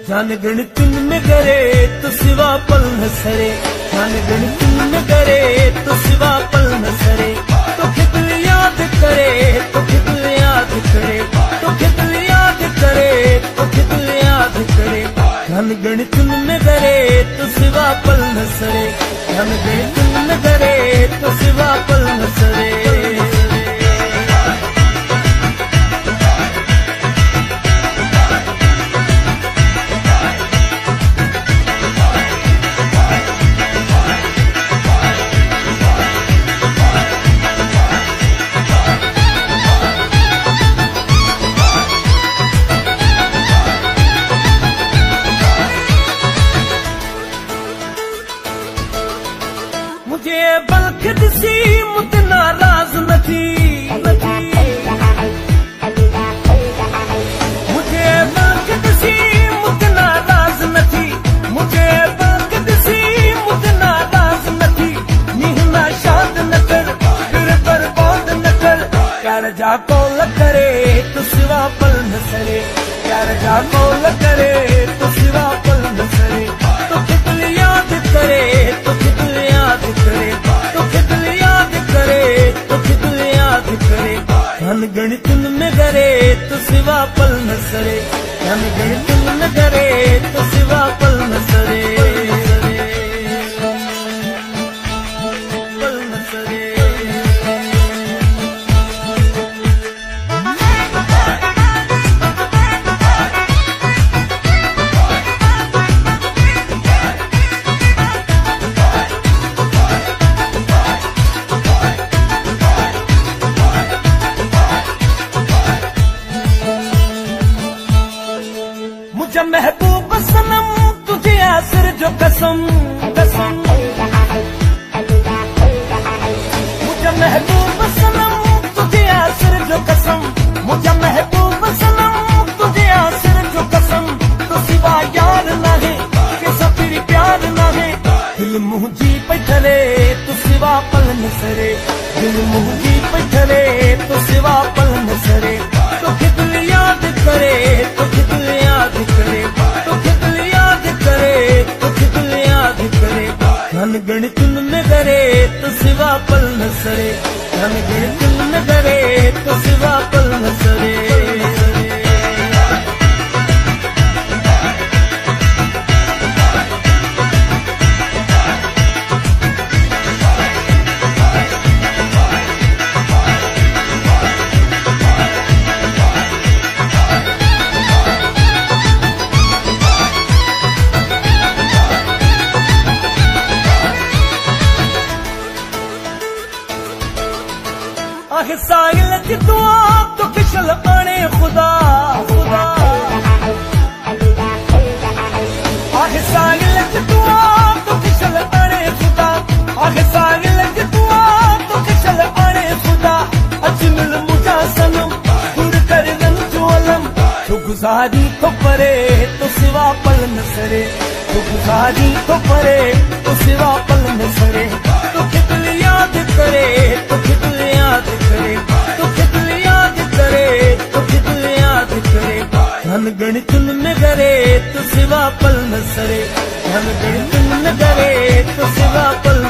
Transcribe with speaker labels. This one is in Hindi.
Speaker 1: जान गणित में करे तो सिवा पल न सरे, जान गणित में करे तो सिवा पल न सरे। तो खिदल याद करे तो खिदल याद करे, तो खिदल याद करे तो खिदल याद करे। जान गणित में करे तो सिवा पल न सरे, जान गणित में करे तो सिवा पल न सरे। मुझे बल्कि दिसी मुझ नाराज न थी, मुझे बल्कि दिसी मुझ नाराज न थी, मुझे बल्कि दिसी मुझ नाराज न थी। नीहना शाद न कर फिर बर्बाद न कर, प्यार जाको ल करे तो सिवा पल न सरे, प्यार जाको ल करे तो सिवा पल न सरे। तो खिदल याद करे तो खिदल याद करे, तो खिदल याद करे तो खिदल याद करे। धन गणित में करे तो सिवा पल न सरे, धन गणित में करे तो सिवा पल न सरे, पल न सरे। मुझे महबूब सनम तुझे आसर जो कसम कसम, मुझे महबूब सनम तुझे आसर जो कसम, मुझे महबूब सनम तुझे आसर जो कसम। तो सिवा यार ना है कि सफिर प्यार ना है, दिल मुँह जी पैठले तो सिवा पल न सरे, दिल मुँह जी पैठले तो सिवा पल न सरे। तो खिदल याद करे तो खिदल याद करे, तो खिदल याद करे तो खिदल याद करे। धन गणित में करे तो सिवा पल न सरे, धन गणित में करे तो सिवा पल न सरे। आखिर साहिल की दुआ तो फिसल आने खुदा खुदा, आखिर साहिल की दुआ तो फिसल आने खुदा, आखिर साहिल की दुआ तो फिसल आने खुदा। अजमल मुझा सनम दूर कर रन जो अलम, तो गुजारी तो परे तो सिवा पल न सरे, तो गुजारी तो परे तो सिवा पल न सरे। तो खिदल याद करे तो खिदल याद करे, तो खिदल याद करे तो खिदल याद करे। धन गणित में करे तो सिवा पल न सरे, धन गणित में करे तो सिवा पल